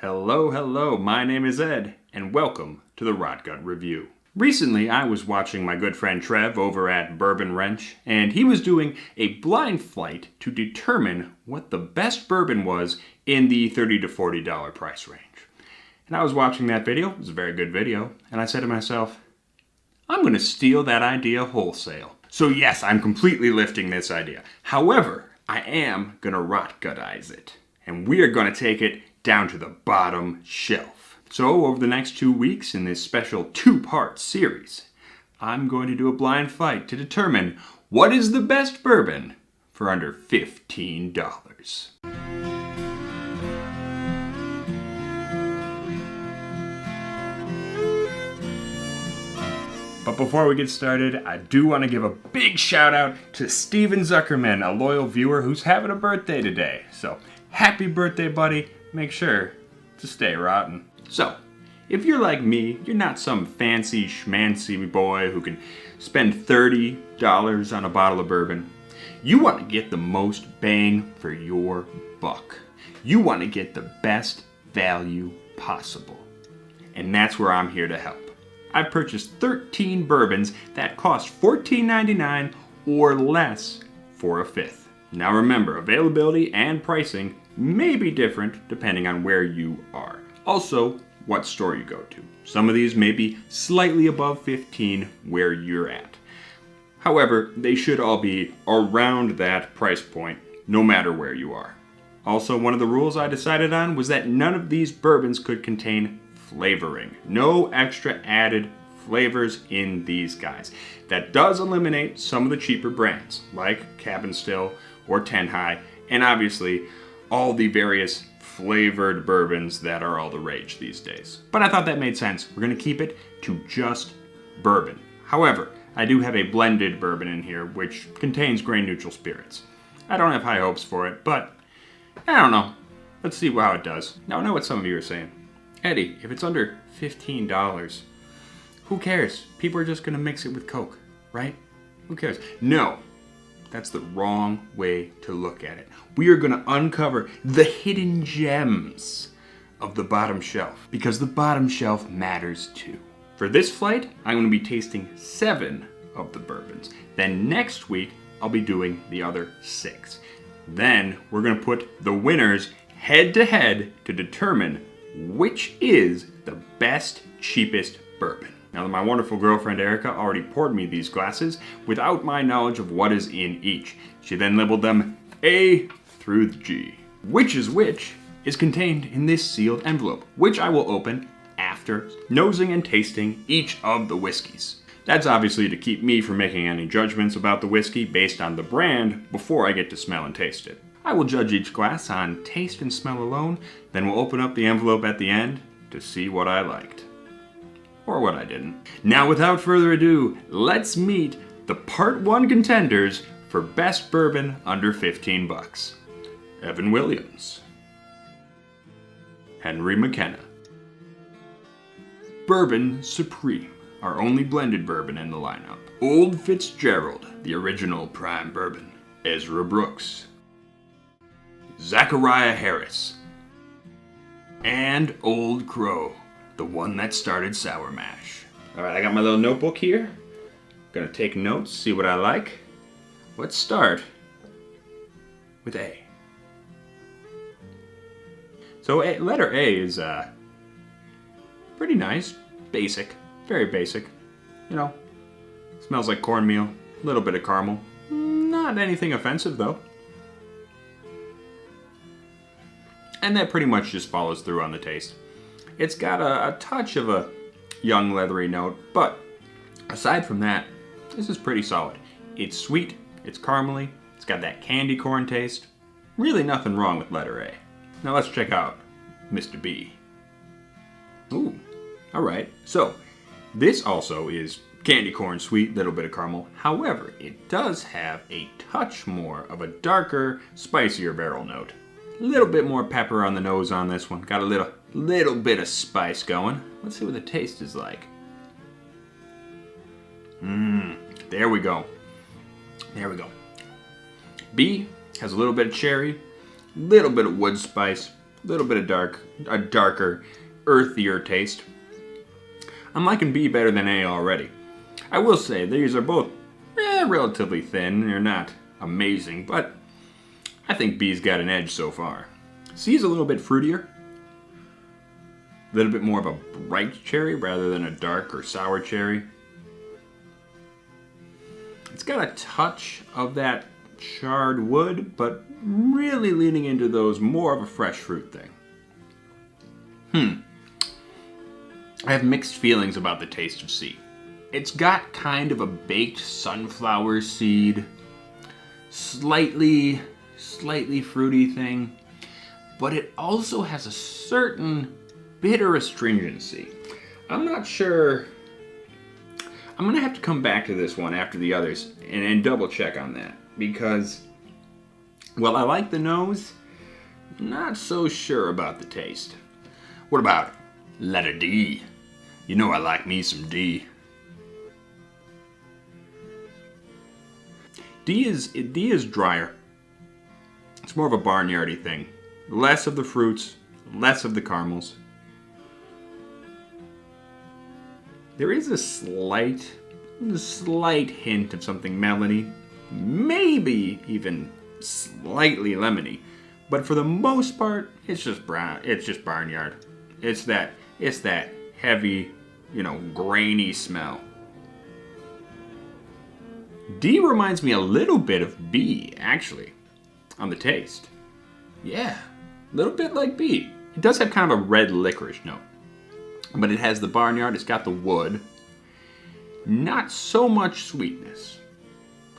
Hello, my name is Ed, and welcome to the Rotgut Review. Recently, I was watching my good friend Trev over at Bourbon Wrench, and he was doing a blind flight to determine what the best bourbon was in the $30 to $40 price range. And I was watching that video, it was a very good video, and I said to myself, I'm going to steal that idea wholesale. So yes, I'm completely lifting this idea. However, I am going to Rotgutize it, and we are going to take it down to the bottom shelf. So over the next 2 weeks in this special two-part series, I'm going to do a blind fight to determine what is the best bourbon for under $15. But before we get started, I do want to give a big shout out to Steven Zuckerman, a loyal viewer who's having a birthday today. So happy birthday, buddy. Make sure to stay rotten. So, if you're like me, you're not some fancy schmancy boy who can spend $30 on a bottle of bourbon. You want to get the most bang for your buck. You want to get the best value possible. And that's where I'm here to help. I've purchased 13 bourbons that cost $14.99 or less for a fifth. Now remember, availability and pricing may be different depending on where you are. Also, what store you go to. Some of these may be slightly above 15 where you're at. However, they should all be around that price point no matter where you are. Also, one of the rules I decided on was that none of these bourbons could contain flavoring. No extra added flavors in these guys. That does eliminate some of the cheaper brands like Cabin Still or 10 High, and obviously all the various flavored bourbons that are all the rage these days. But I thought that made sense. We're going to keep it to just bourbon. However, I do have a blended bourbon in here which contains grain neutral spirits. I don't have high hopes for it, but I don't know. Let's see how it does. Now I know what some of you are saying. Eddie, if it's under $15, who cares? People are just going to mix it with Coke, right? Who cares? No. That's the wrong way to look at it. We are going to uncover the hidden gems of the bottom shelf because the bottom shelf matters too. For this flight, I'm going to be tasting 7 of the bourbons. Then next week, I'll be doing the other 6. Then we're going to put the winners head to head to determine which is the best, cheapest bourbon. Now, my wonderful girlfriend Erica already poured me these glasses without my knowledge of what is in each. She then labeled them A through G. Which is contained in this sealed envelope, which I will open after nosing and tasting each of the whiskeys. That's obviously to keep me from making any judgments about the whiskey based on the brand before I get to smell and taste it. I will judge each glass on taste and smell alone, then we'll open up the envelope at the end to see what I liked. Or what I didn't. Now without further ado, let's meet the Part 1 contenders for Best Bourbon Under 15 Bucks. Evan Williams. Henry McKenna. Bourbon Supreme, our only blended bourbon in the lineup. Old Fitzgerald, the original prime bourbon. Ezra Brooks. Zachariah Harris. And Old Crow, the one that started Sour Mash. Alright, I got my little notebook here. Gonna take notes, see what I like. Let's start with A. So letter A is pretty nice, basic, very basic. You know, smells like cornmeal, a little bit of caramel. Not anything offensive though. And that pretty much just follows through on the taste. It's got a touch of a young leathery note, but aside from that, this is pretty solid. It's sweet, it's caramely, it's got that candy corn taste. Really nothing wrong with letter A. Now let's check out Mr. B. Ooh, alright. So, this also is candy corn sweet, little bit of caramel. However, it does have a touch more of a darker, spicier barrel note. A little bit more pepper on the nose on this one. Got a little bit of spice going. Let's see what the taste is like. There we go. There we go. B has a little bit of cherry, little bit of wood spice, A little bit of a darker, earthier taste. I'm liking B better than A already. I will say these are both relatively thin. They're not amazing, but I think B's got an edge so far. C's a little bit fruitier. A little bit more of a bright cherry rather than a dark or sour cherry. It's got a touch of that charred wood, but really leaning into those more of a fresh fruit thing. I have mixed feelings about the taste of C. It's got kind of a baked sunflower seed, slightly fruity thing, but it also has a certain bitter astringency. I'm not sure. I'm gonna have to come back to this one after the others and double check on that, because while I like the nose, not so sure about the taste. What about letter D? You know I like me some D. D is drier. It's more of a barnyardy thing. Less of the fruits, less of the caramels. There is a slight hint of something melony, maybe even slightly lemony, but for the most part, it's just brown. It's just barnyard. It's that heavy, grainy smell. D reminds me a little bit of B, actually, on the taste. Yeah, a little bit like B. It does have kind of a red licorice note, but it has the barnyard, it's got the wood. Not so much sweetness.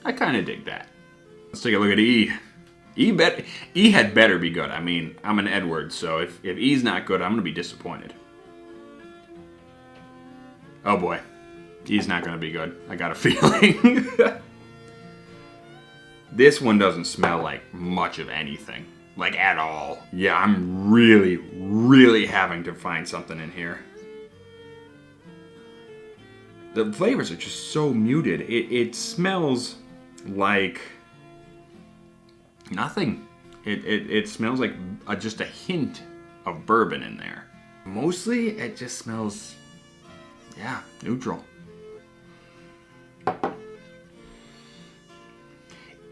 I kind of dig that. Let's take a look at E. E had better be good. I mean, I'm an Edward, so if E's not good, I'm going to be disappointed. Oh boy. E's not going to be good. I got a feeling. This one doesn't smell like much of anything. Like, at all. Yeah, I'm really having to find something in here. The flavors are just so muted. It smells like nothing. It smells like just a hint of bourbon in there. Mostly, it just smells, neutral.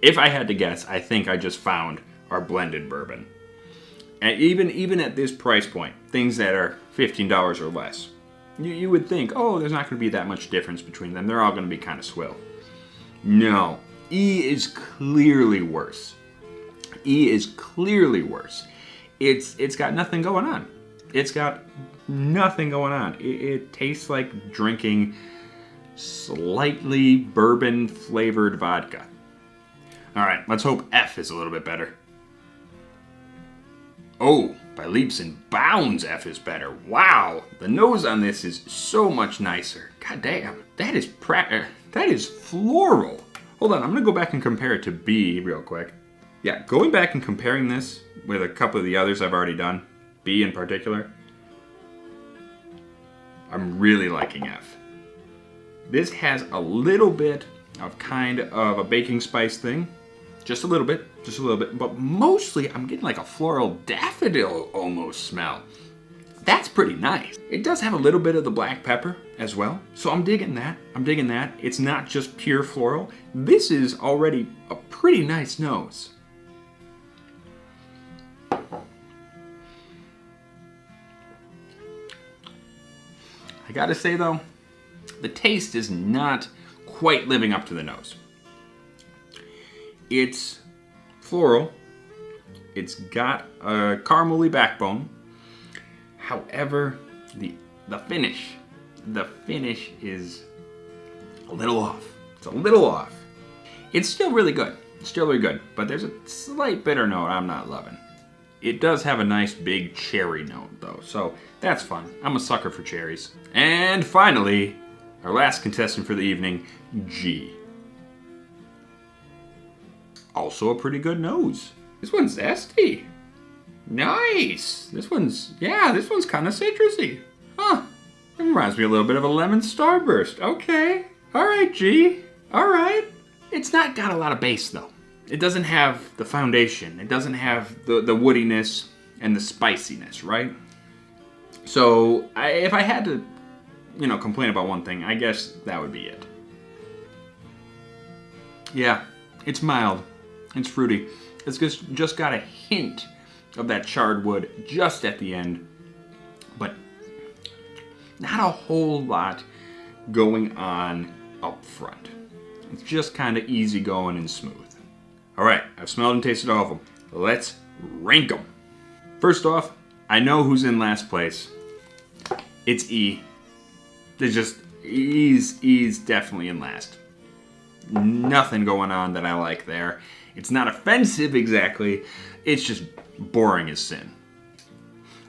If I had to guess, I think I just found our blended bourbon. And even at this price point, things that are $15 or less, you would think, oh, there's not going to be that much difference between them. They're all going to be kind of swill. No. E is clearly worse. E is clearly worse. It's got nothing going on. It's got nothing going on. It tastes like drinking slightly bourbon-flavored vodka. All right, let's hope F is a little bit better. Oh, by leaps and bounds, F is better. Wow, the nose on this is so much nicer. God damn, that is floral. Hold on, I'm gonna go back and compare it to B real quick. Yeah, going back and comparing this with a couple of the others I've already done, B in particular, I'm really liking F. This has a little bit of kind of a baking spice thing. Just a little bit, but mostly I'm getting like a floral daffodil almost smell. That's pretty nice. It does have a little bit of the black pepper as well, so I'm digging that. It's not just pure floral. This is already a pretty nice nose. I gotta say though, the taste is not quite living up to the nose. It's floral. It's got a caramely backbone. However, the finish is a little off. It's a little off. It's still really good. But there's a slight bitter note I'm not loving. It does have a nice big cherry note though, so that's fun. I'm a sucker for cherries. And finally, our last contestant for the evening, G. Also a pretty good nose. This one's zesty. Nice. This one's kind of citrusy. Huh. It reminds me a little bit of a lemon starburst. Okay. All right, G. All right. It's not got a lot of base though. It doesn't have the foundation. It doesn't have the woodiness and the spiciness, right? So if I had to, complain about one thing, I guess that would be it. Yeah, it's mild. It's fruity. It's just got a hint of that charred wood just at the end, but not a whole lot going on up front. It's just kind of easy going and smooth. All right, I've smelled and tasted all of them. Let's rank them. First off, I know who's in last place. It's E. There's just E's definitely in last. Nothing going on that I like there. It's not offensive exactly. It's just boring as sin.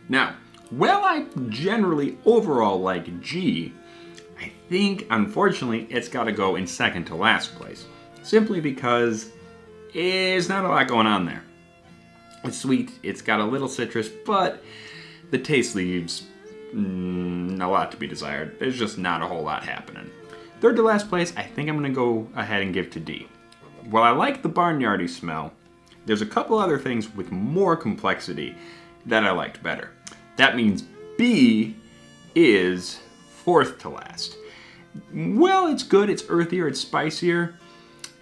Now, while I generally overall like G, I think unfortunately it's got to go in second to last place. Simply because there's not a lot going on there. It's sweet, it's got a little citrus, but the taste leaves a lot to be desired. There's just not a whole lot happening. Third to last place, I think I'm going to go ahead and give to D. While I like the barnyardy smell, there's a couple other things with more complexity that I liked better. That means B is fourth to last. Well, it's good, it's earthier, it's spicier.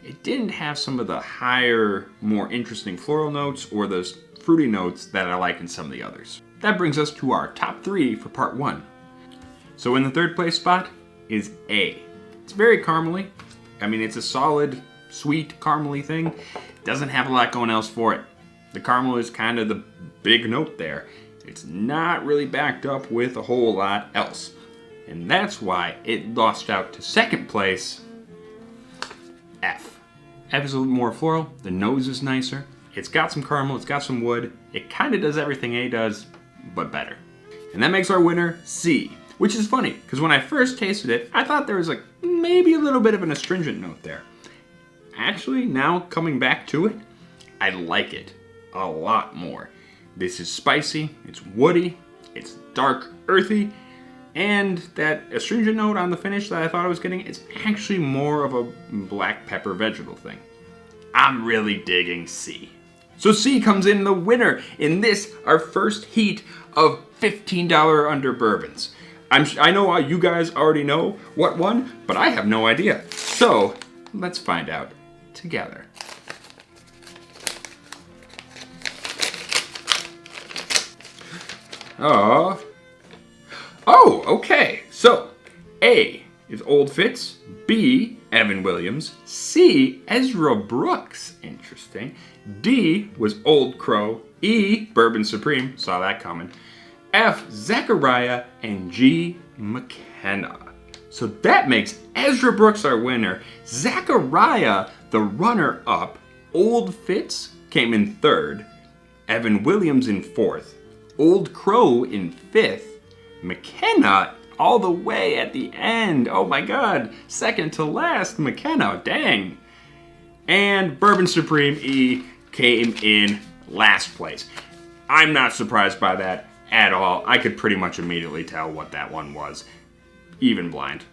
It didn't have some of the higher, more interesting floral notes or those fruity notes that I like in some of the others. That brings us to our top 3 for part 1. So in the third place spot is A. It's very caramely. I mean, it's a solid, sweet, caramely thing. Doesn't have a lot going else for it. The caramel is kind of the big note there. It's not really backed up with a whole lot else. And that's why it lost out to second place, F. F is a little more floral. The nose is nicer. It's got some caramel. It's got some wood. It kind of does everything A does, but better. And that makes our winner C, which is funny because when I first tasted it, I thought there was like maybe a little bit of an astringent note there. Actually, now coming back to it, I like it a lot more. This is spicy, it's woody, it's dark, earthy, and that astringent note on the finish that I thought I was getting, it's actually more of a black pepper vegetable thing. I'm really digging C. So C comes in the winner in this, our first heat of $15 under bourbons. I know you guys already know what won, but I have no idea. So let's find out together. Oh, okay. So, A is Old Fitz, B, Evan Williams, C, Ezra Brooks, interesting, D was Old Crow, E, Bourbon Supreme, saw that coming, F, Zachariah, and G, McKenna. So that makes Ezra Brooks our winner, Zachariah the runner-up, Old Fitz came in third, Evan Williams in fourth, Old Crow in fifth, McKenna all the way at the end. Oh my God, second to last, McKenna, dang. And Bourbon Supreme E came in last place. I'm not surprised by that at all. I could pretty much immediately tell what that one was, even blind.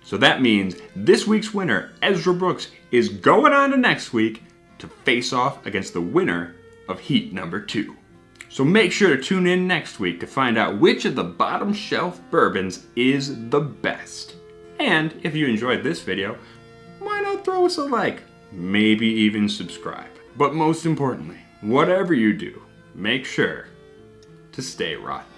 So that means this week's winner, Ezra Brooks, is going on to next week to face off against the winner of heat number 2. So make sure to tune in next week to find out which of the bottom shelf bourbons is the best. And if you enjoyed this video, why not throw us a like? Maybe even subscribe. But most importantly, whatever you do, make sure to stay rotten.